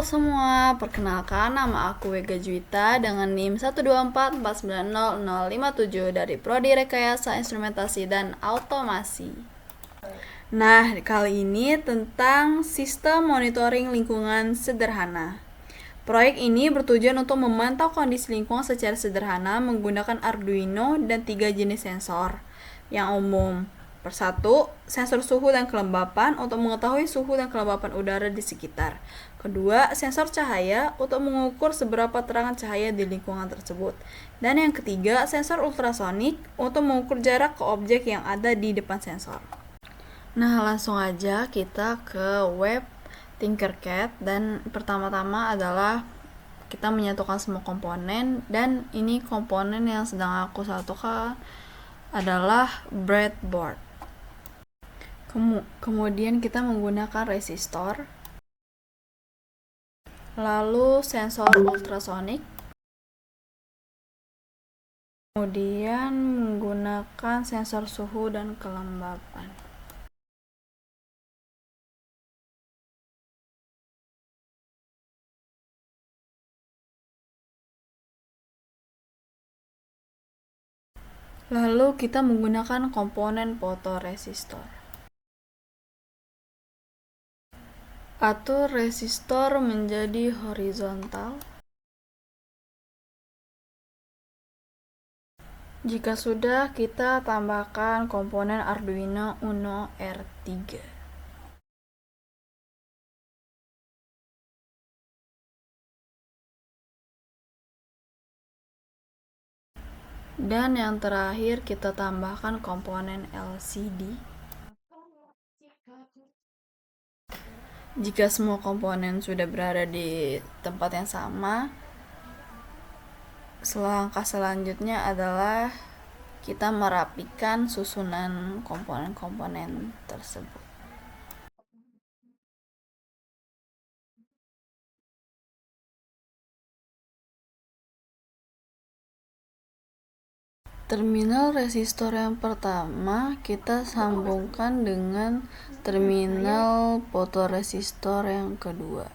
semua, perkenalkan nama aku Wega Juwita dengan NIM 124490057 dari Prodi Rekayasa Instrumentasi dan Automasi. Nah, kali ini tentang sistem monitoring lingkungan sederhana. Proyek ini bertujuan untuk memantau kondisi lingkungan secara sederhana menggunakan Arduino dan 3 jenis sensor yang umum. Persatu, sensor suhu dan kelembapan untuk mengetahui suhu dan kelembapan udara di sekitar. Kedua, sensor cahaya untuk mengukur seberapa terang cahaya di lingkungan tersebut. Dan yang ketiga, sensor ultrasonik untuk mengukur jarak ke objek yang ada di depan sensor. Nah, langsung aja kita ke web Tinkercad, dan pertama-tama adalah kita menyatukan semua komponen, dan ini komponen yang sedang aku satukan adalah breadboard. Kemudian kita menggunakan resistor, lalu sensor ultrasonik, kemudian menggunakan sensor suhu dan kelembapan. Lalu kita menggunakan komponen fotoresistor. Atur resistor menjadi horizontal. Jika sudah, kita tambahkan komponen Arduino Uno R3. Dan yang terakhir, kita tambahkan komponen LCD. Jika semua komponen sudah berada di tempat yang sama, langkah selanjutnya adalah kita merapikan susunan komponen-komponen tersebut. Terminal resistor yang pertama kita sambungkan dengan terminal fotoresistor yang kedua.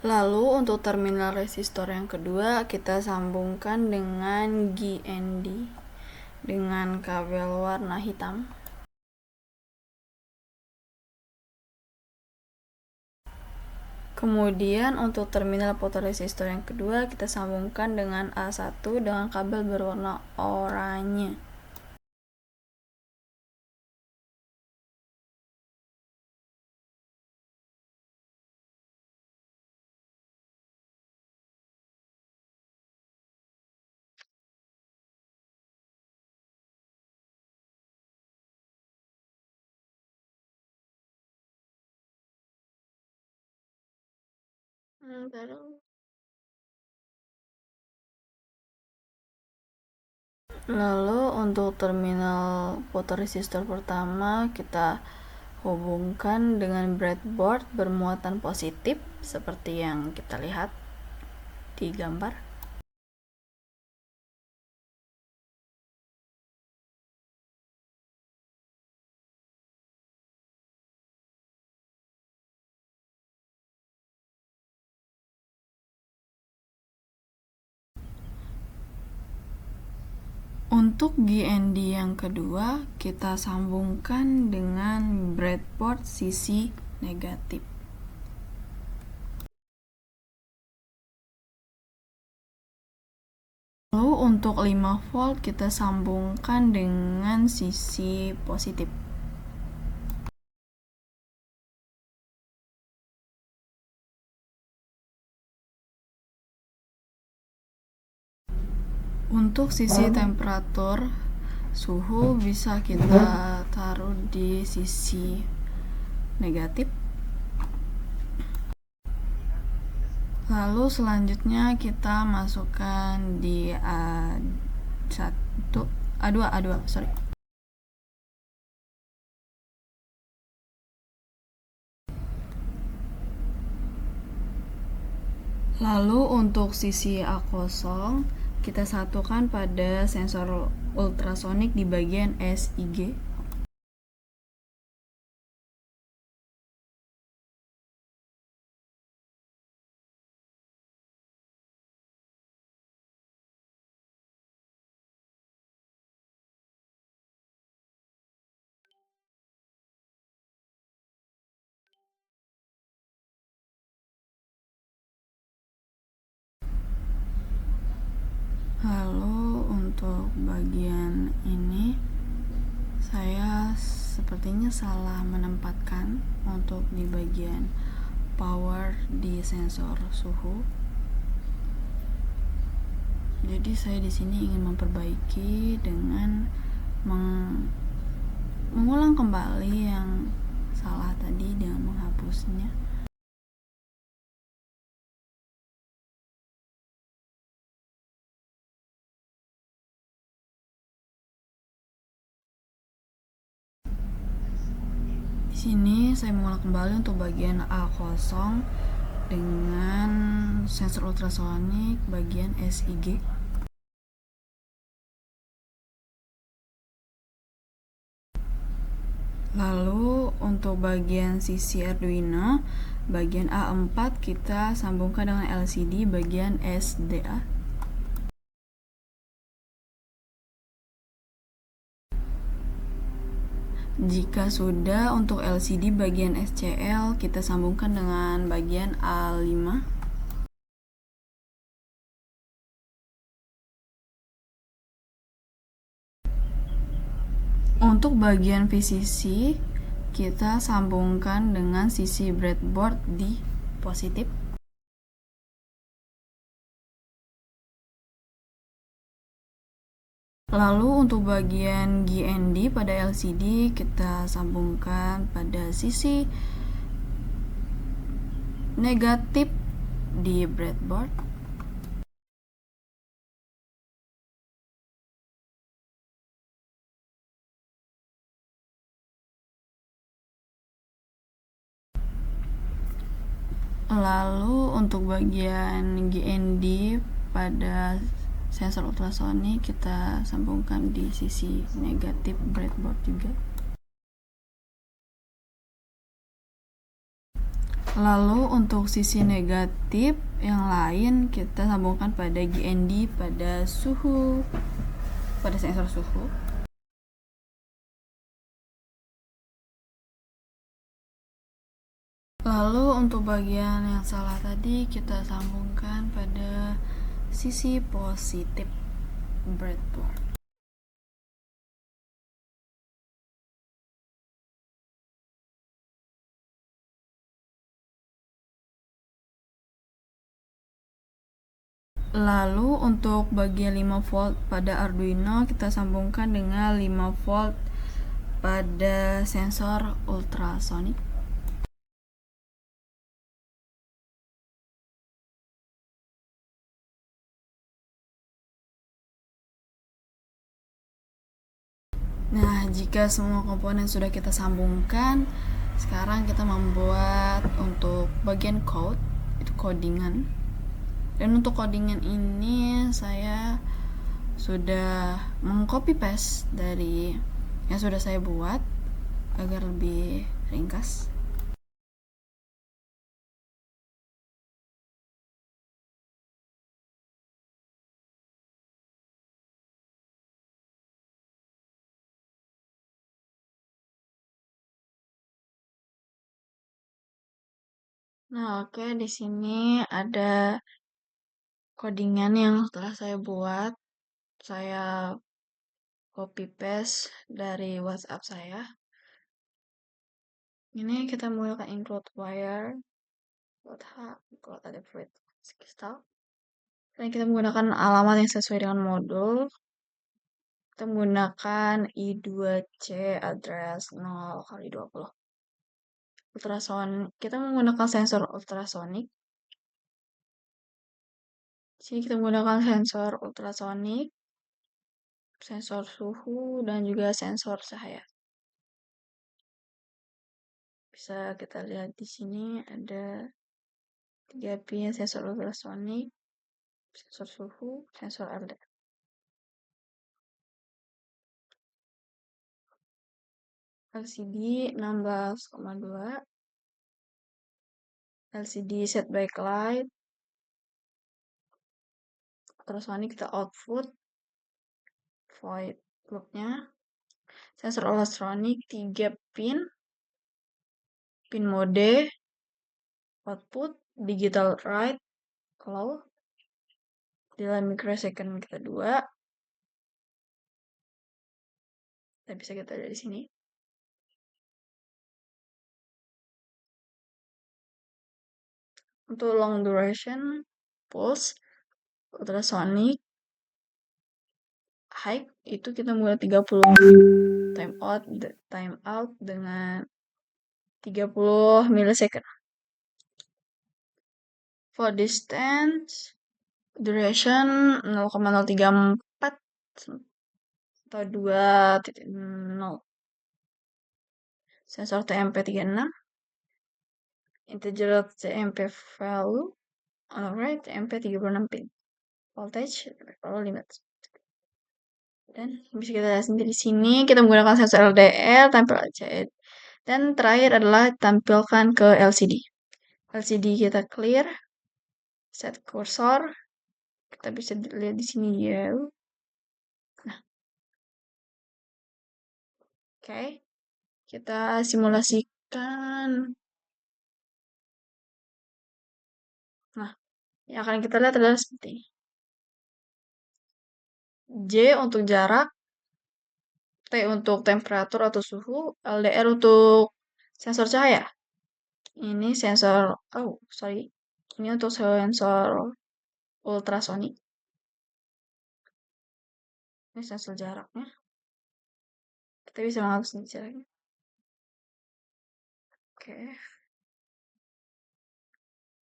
Lalu untuk terminal resistor yang kedua kita sambungkan dengan GND dengan kabel warna hitam. Kemudian untuk terminal fotoresistor yang kedua kita sambungkan dengan A1 dengan kabel berwarna oranye. Lalu untuk terminal fotoresistor pertama kita hubungkan dengan breadboard bermuatan positif seperti yang kita lihat di gambar. Untuk GND yang kedua kita sambungkan dengan breadboard sisi negatif. Lalu untuk 5 volt kita sambungkan dengan sisi positif. Untuk sisi temperatur suhu bisa kita taruh di sisi negatif. Lalu selanjutnya kita masukkan di A2. Lalu untuk sisi A kosong, kita satukan pada sensor ultrasonik di bagian SIG. Lalu untuk bagian ini, saya sepertinya salah menempatkan untuk di bagian power di sensor suhu. Jadi saya di sini ingin memperbaiki dengan mengulang kembali yang salah tadi dengan menghapusnya. Di sini saya mengulang kembali untuk bagian A kosong dengan sensor ultrasonik bagian SIG. Lalu untuk bagian sisi Arduino, bagian A4 kita sambungkan dengan LCD bagian SDA. Jika sudah, untuk LCD bagian SCL kita sambungkan dengan bagian A5. Untuk bagian VCC kita sambungkan dengan sisi breadboard di positif. Lalu untuk bagian GND pada LCD kita sambungkan pada sisi negatif di breadboard. Lalu untuk bagian GND pada sensor ultrasonik kita sambungkan di sisi negatif breadboard juga. Lalu untuk sisi negatif yang lain kita sambungkan pada GND pada suhu, pada sensor suhu. Lalu untuk bagian yang salah tadi kita sambungkan pada sisi positif breadboard. Lalu untuk bagian 5 volt pada Arduino kita sambungkan dengan 5 volt pada sensor ultrasonik. Nah, jika semua komponen sudah kita sambungkan, sekarang kita membuat untuk bagian code, itu codingan. Dan untuk codingan ini saya sudah mengcopy paste dari yang sudah saya buat agar lebih ringkas. Nah, oke, di sini ada codingan yang telah saya buat. Saya copy paste dari WhatsApp saya. Ini kita menggunakan include wire, include ada fruit crystal. Dan kita menggunakan alamat yang sesuai dengan modul. Kita menggunakan I2C address 0 kali 20. Kita menggunakan sensor ultrasonik. Di sini kita menggunakan sensor ultrasonik, sensor suhu, dan juga sensor cahaya. Bisa kita lihat di sini ada 3 pin sensor ultrasonik, sensor suhu, sensor LDR. LCD 16,2, LCD set backlight, ultrasonic kita output, void loopnya, sensor ultrasonic 3 pin, pin mode, output, digital write, low, delay microsecond kita 2, dan bisa kita lihat di sini. Untuk long duration pulse ultrasonic high itu kita mulai 30 time out dengan 30 milisecond. For distance duration 0,034 atau 2.0. Sensor TMP36, integer TMP value, alright, TMP 36 pin, voltage limit. Dan bisa kita lihat sendiri di sini kita menggunakan sensor LDR tampil aja. Dan terakhir adalah tampilkan ke LCD. LCD kita clear, set cursor, kita bisa lihat di sini ya. Nah, oke, kita simulasikan. Nah, yang akan kita lihat adalah seperti ini. J untuk jarak, T untuk temperatur atau suhu, LDR untuk sensor cahaya. Ini sensor, ini untuk sensor ultrasonik. Ini sensor jaraknya. Kita bisa menghapus jaraknya. Oke.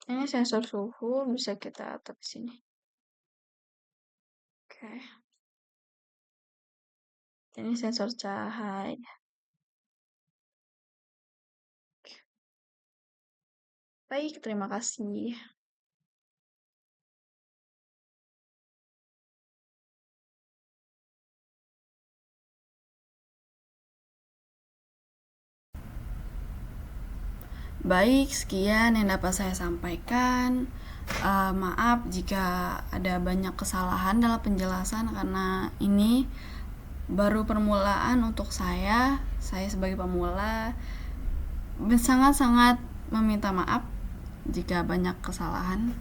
Ini sensor suhu bisa kita atur di sini. Oke. Ini sensor cahaya. Baik, terima kasih. Baik, sekian yang dapat saya sampaikan. Maaf jika ada banyak kesalahan dalam penjelasan karena ini baru permulaan untuk saya sebagai pemula sangat-sangat meminta maaf jika banyak kesalahan.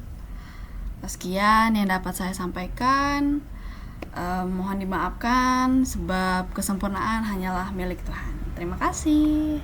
Sekian yang dapat saya sampaikan. Mohon dimaafkan sebab kesempurnaan hanyalah milik Tuhan. Terima kasih.